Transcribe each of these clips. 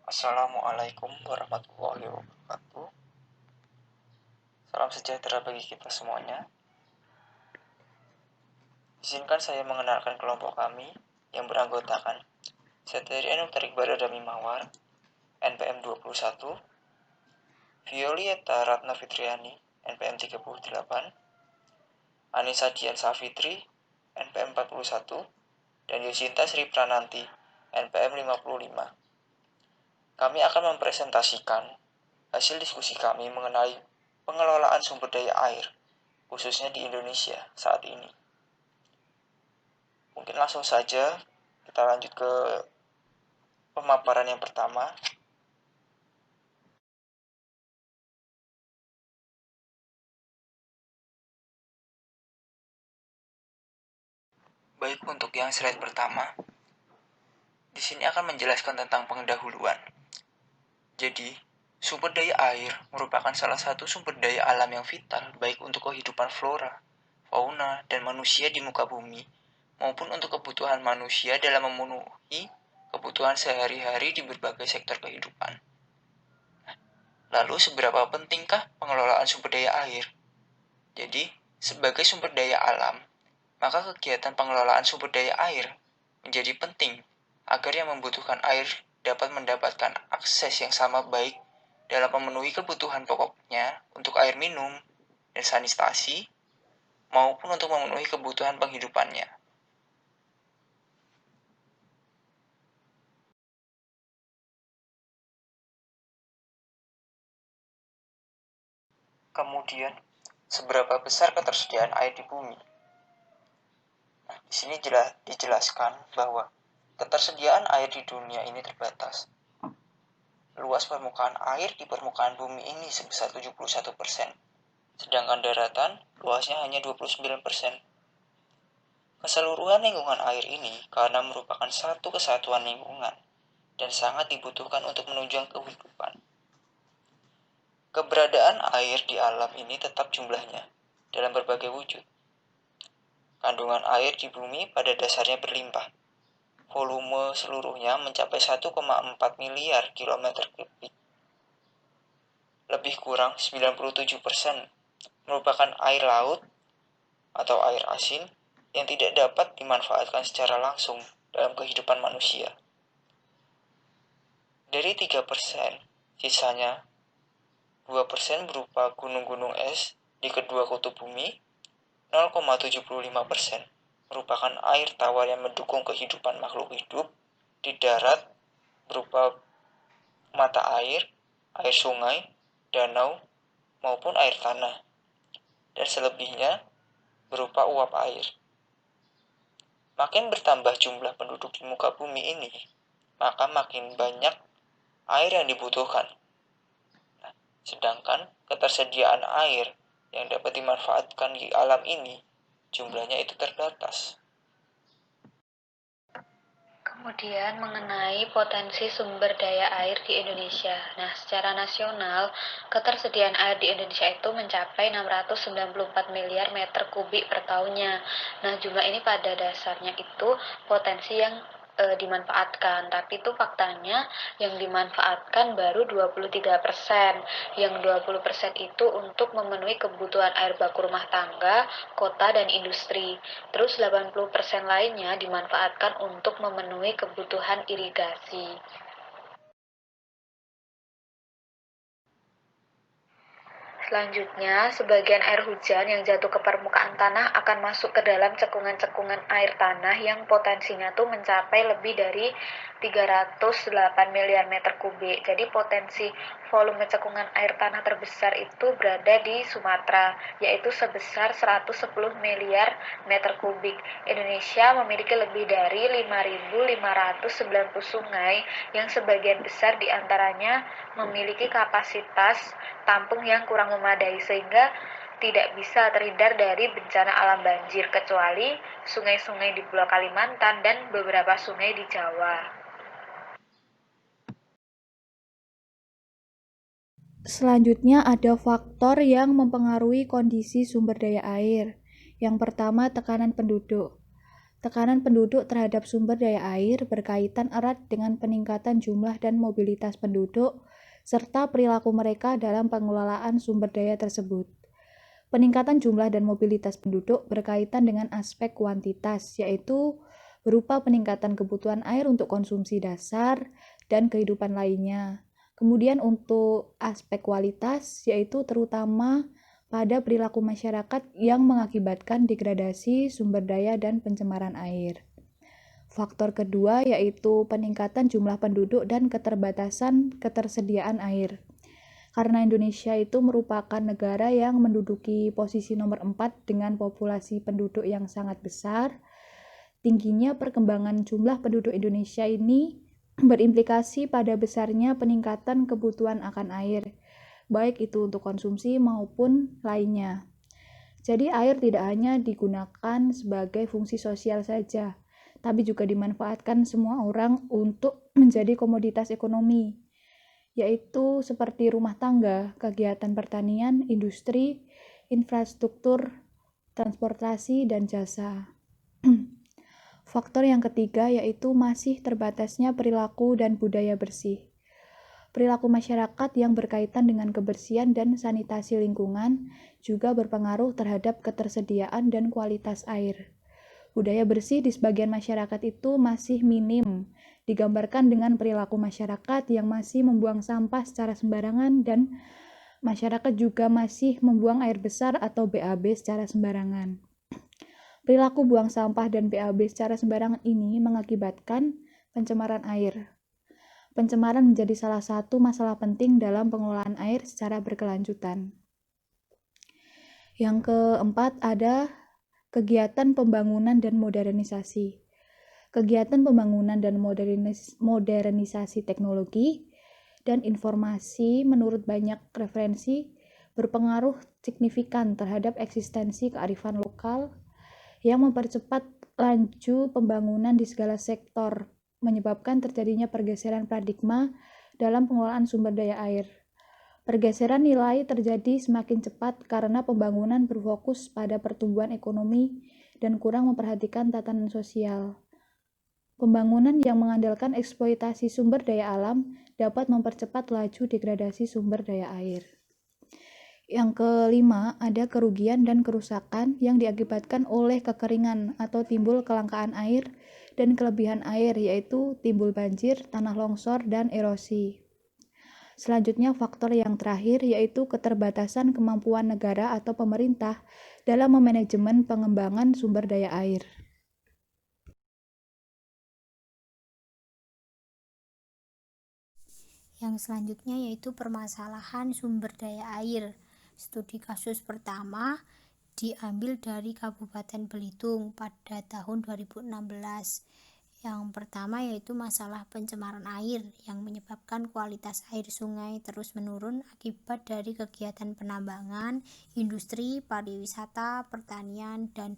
Assalamualaikum warahmatullahi wabarakatuh. Salam sejahtera bagi kita semuanya. Izinkan saya mengenalkan kelompok kami yang beranggotakan Seteri Nuktarik Baradami Mawar, NPM 21, Violieta Ratna Fitriani, NPM 38, Anissa Dian Safitri, NPM 41, dan Yosinta Sri Prananti, NPM 55. Kami akan mempresentasikan hasil diskusi kami mengenai pengelolaan sumber daya air, khususnya di Indonesia saat ini. Mungkin langsung saja kita lanjut ke pemaparan yang pertama. Baik, untuk yang slide pertama, di sini akan menjelaskan tentang pendahuluan. Jadi, sumber daya air merupakan salah satu sumber daya alam yang vital baik untuk kehidupan flora, fauna, dan manusia di muka bumi, maupun untuk kebutuhan manusia dalam memenuhi kebutuhan sehari-hari di berbagai sektor kehidupan. Lalu, seberapa pentingkah pengelolaan sumber daya air? Jadi, sebagai sumber daya alam, maka kegiatan pengelolaan sumber daya air menjadi penting agar yang membutuhkan air dapat mendapatkan akses yang sama baik dalam memenuhi kebutuhan pokoknya untuk air minum dan sanitasi maupun untuk memenuhi kebutuhan penghidupannya. Kemudian, seberapa besar ketersediaan air di bumi? Nah, di sini dijelaskan bahwa ketersediaan air di dunia ini terbatas. Luas permukaan air di permukaan bumi ini sebesar 71%, sedangkan daratan luasnya hanya 29%. Keseluruhan lingkungan air ini karena merupakan satu kesatuan lingkungan dan sangat dibutuhkan untuk menunjang kehidupan. Keberadaan air di alam ini tetap jumlahnya dalam berbagai wujud. Kandungan air di bumi pada dasarnya berlimpah. Volume seluruhnya mencapai 1,4 miliar kilometer kubik. Lebih kurang 97% merupakan air laut atau air asin yang tidak dapat dimanfaatkan secara langsung dalam kehidupan manusia. Dari 3%, sisanya 2% berupa gunung-gunung es di kedua kutub bumi, 0,75% merupakan air tawar yang mendukung kehidupan makhluk hidup di darat berupa mata air, air sungai, danau, maupun air tanah, dan selebihnya berupa uap air. Makin bertambah jumlah penduduk di muka bumi ini, maka makin banyak air yang dibutuhkan. Sedangkan ketersediaan air yang dapat dimanfaatkan di alam ini, jumlahnya itu terbatas. Kemudian mengenai potensi sumber daya air di Indonesia. Nah, secara nasional, ketersediaan air di Indonesia itu mencapai 694 miliar meter kubik per tahunnya. Nah, jumlah ini pada dasarnya itu potensi yang dimanfaatkan, tapi itu faktanya yang dimanfaatkan baru 23%. Yang 20% itu untuk memenuhi kebutuhan air baku rumah tangga, kota, dan industri. Terus 80% lainnya dimanfaatkan untuk memenuhi kebutuhan irigasi. Selanjutnya, sebagian air hujan yang jatuh ke permukaan tanah akan masuk ke dalam cekungan-cekungan air tanah yang potensinya tuh mencapai lebih dari 308 miliar meter kubik. Jadi potensi volume cekungan air tanah terbesar itu berada di Sumatera, yaitu sebesar 110 miliar meter kubik. Indonesia memiliki lebih dari 5.590 sungai yang sebagian besar diantaranya memiliki kapasitas tampung yang kurang memadai sehingga tidak bisa terhindar dari bencana alam banjir kecuali sungai-sungai di Pulau Kalimantan dan beberapa sungai di Jawa. Selanjutnya ada faktor yang mempengaruhi kondisi sumber daya air. Yang pertama, tekanan penduduk. Tekanan penduduk terhadap sumber daya air berkaitan erat dengan peningkatan jumlah dan mobilitas penduduk, serta perilaku mereka dalam pengelolaan sumber daya tersebut. Peningkatan jumlah dan mobilitas penduduk berkaitan dengan aspek kuantitas, yaitu berupa peningkatan kebutuhan air untuk konsumsi dasar dan kehidupan lainnya. Kemudian untuk aspek kualitas, yaitu terutama pada perilaku masyarakat yang mengakibatkan degradasi sumber daya dan pencemaran air. Faktor kedua yaitu peningkatan jumlah penduduk dan keterbatasan ketersediaan air. Karena Indonesia itu merupakan negara yang menduduki posisi nomor 4 dengan populasi penduduk yang sangat besar, tingginya perkembangan jumlah penduduk Indonesia ini berimplikasi pada besarnya peningkatan kebutuhan akan air, baik itu untuk konsumsi maupun lainnya. Jadi air tidak hanya digunakan sebagai fungsi sosial saja, tapi juga dimanfaatkan semua orang untuk menjadi komoditas ekonomi, yaitu seperti rumah tangga, kegiatan pertanian, industri, infrastruktur, transportasi, dan jasa. Faktor yang ketiga yaitu masih terbatasnya perilaku dan budaya bersih. Perilaku masyarakat yang berkaitan dengan kebersihan dan sanitasi lingkungan juga berpengaruh terhadap ketersediaan dan kualitas air. Budaya bersih di sebagian masyarakat itu masih minim, digambarkan dengan perilaku masyarakat yang masih membuang sampah secara sembarangan dan masyarakat juga masih membuang air besar atau BAB secara sembarangan. Perilaku buang sampah dan BAB secara sembarangan ini mengakibatkan pencemaran air. Pencemaran menjadi salah satu masalah penting dalam pengelolaan air secara berkelanjutan. Yang keempat ada kegiatan pembangunan dan modernisasi. Kegiatan pembangunan dan modernisasi teknologi dan informasi menurut banyak referensi berpengaruh signifikan terhadap eksistensi kearifan lokal yang mempercepat laju pembangunan di segala sektor, menyebabkan terjadinya pergeseran paradigma dalam pengelolaan sumber daya air. Pergeseran nilai terjadi semakin cepat karena pembangunan berfokus pada pertumbuhan ekonomi dan kurang memperhatikan tatanan sosial. Pembangunan yang mengandalkan eksploitasi sumber daya alam dapat mempercepat laju degradasi sumber daya air. Yang kelima, ada kerugian dan kerusakan yang diakibatkan oleh kekeringan atau timbul kelangkaan air dan kelebihan air, yaitu timbul banjir, tanah longsor, dan erosi. Selanjutnya, faktor yang terakhir yaitu keterbatasan kemampuan negara atau pemerintah dalam memanajemen pengembangan sumber daya air. Yang selanjutnya yaitu permasalahan sumber daya air. Studi kasus pertama diambil dari Kabupaten Belitung pada tahun 2016. Yang pertama yaitu masalah pencemaran air yang menyebabkan kualitas air sungai terus menurun akibat dari kegiatan penambangan, industri, pariwisata, pertanian, dan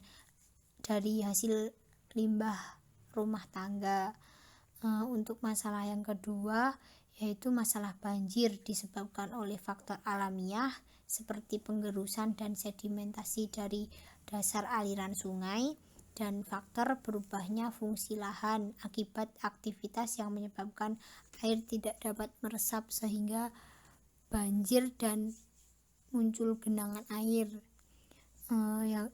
dari hasil limbah rumah tangga. Untuk masalah yang kedua yaitu masalah banjir disebabkan oleh faktor alamiah seperti penggerusan dan sedimentasi dari dasar aliran sungai, dan faktor berubahnya fungsi lahan akibat aktivitas yang menyebabkan air tidak dapat meresap sehingga banjir dan muncul genangan air.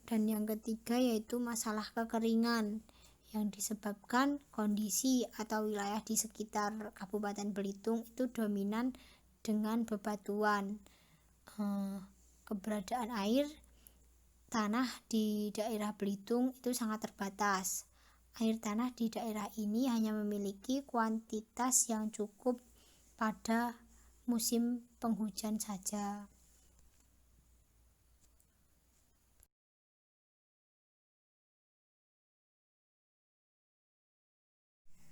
Dan yang ketiga yaitu masalah kekeringan yang disebabkan kondisi atau wilayah di sekitar Kabupaten Belitung itu dominan dengan bebatuan. Keberadaan air tanah di daerah Belitung itu sangat terbatas. Air tanah di daerah ini hanya memiliki kuantitas yang cukup pada musim penghujan saja.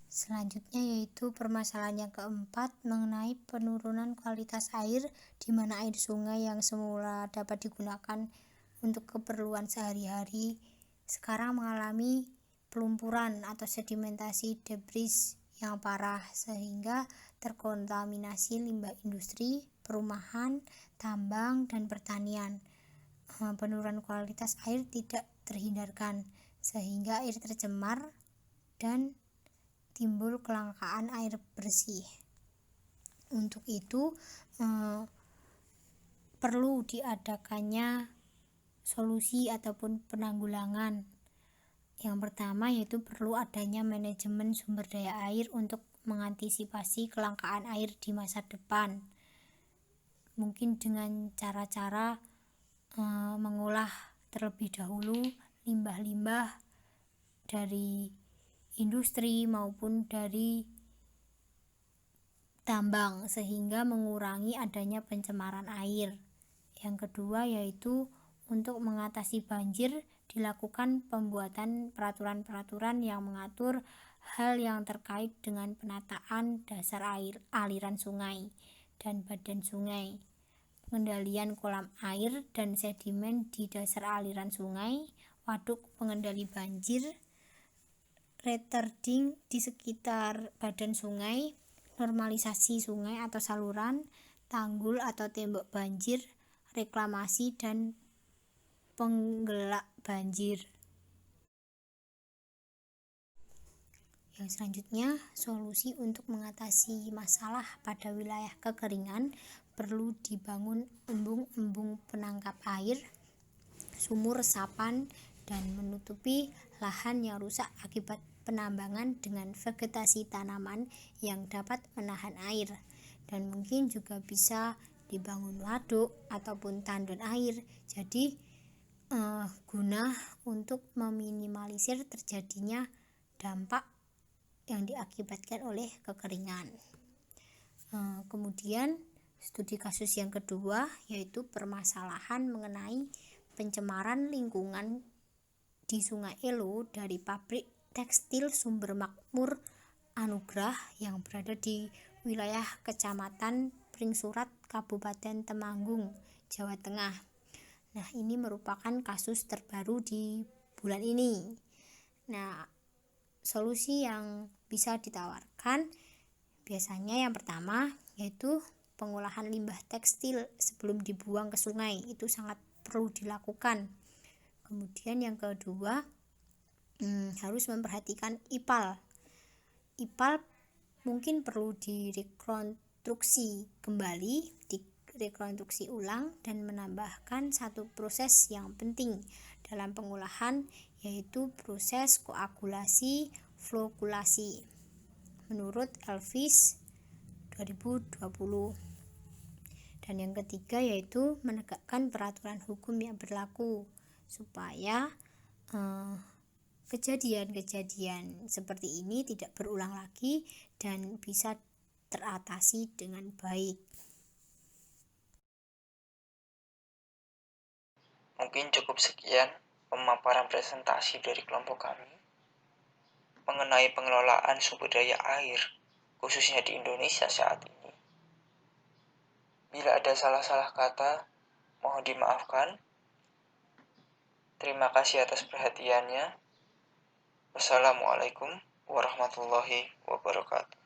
Selanjutnya yaitu permasalahan yang keempat mengenai penurunan kualitas air, di mana air sungai yang semula dapat digunakan untuk keperluan sehari-hari sekarang mengalami pelumpuran atau sedimentasi debris yang parah sehingga terkontaminasi limbah industri, perumahan, tambang, dan pertanian. Penurunan kualitas air tidak terhindarkan sehingga air tercemar dan timbul kelangkaan air bersih. Untuk itu perlu diadakannya solusi ataupun penanggulangan. Yang pertama yaitu perlu adanya manajemen sumber daya air untuk mengantisipasi kelangkaan air di masa depan. Mungkin dengan cara-cara mengolah terlebih dahulu limbah-limbah dari industri maupun dari tambang sehingga mengurangi adanya pencemaran air. Yang kedua yaitu untuk mengatasi banjir dilakukan pembuatan peraturan-peraturan yang mengatur hal yang terkait dengan penataan dasar air, aliran sungai dan badan sungai, pengendalian kolam air dan sedimen di dasar aliran sungai, waduk pengendali banjir, retarding di sekitar badan sungai, normalisasi sungai atau saluran, tanggul atau tembok banjir, reklamasi dan penggelak banjir. Yang selanjutnya, solusi untuk mengatasi masalah pada wilayah kekeringan perlu dibangun embung-embung penangkap air, sumur resapan, dan menutupi lahan yang rusak akibat penambangan dengan vegetasi tanaman yang dapat menahan air. Dan mungkin juga bisa dibangun waduk ataupun tandon air. Jadi guna untuk meminimalisir terjadinya dampak yang diakibatkan oleh kekeringan. Kemudian studi kasus yang kedua yaitu permasalahan mengenai pencemaran lingkungan di Sungai Elo dari pabrik tekstil Sumber Makmur Anugrah yang berada di wilayah Kecamatan Pringsurat, Kabupaten Temanggung, Jawa Tengah. Nah, ini merupakan kasus terbaru di bulan ini. Nah, solusi yang bisa ditawarkan biasanya yang pertama yaitu pengolahan limbah tekstil sebelum dibuang ke sungai, itu sangat perlu dilakukan. Kemudian yang kedua harus memperhatikan IPAL. IPAL mungkin perlu direkonstruksi kembali, direkonstruksi ulang dan menambahkan satu proses yang penting dalam pengolahan yaitu proses koagulasi flokulasi menurut Elvis 2020. Dan yang ketiga yaitu menegakkan peraturan hukum yang berlaku supaya kejadian-kejadian seperti ini tidak berulang lagi dan bisa teratasi dengan baik. Mungkin cukup sekian pemaparan presentasi dari kelompok kami mengenai pengelolaan sumber daya air, khususnya di Indonesia saat ini. Bila ada salah-salah kata, mohon dimaafkan. Terima kasih atas perhatiannya. Wassalamualaikum warahmatullahi wabarakatuh.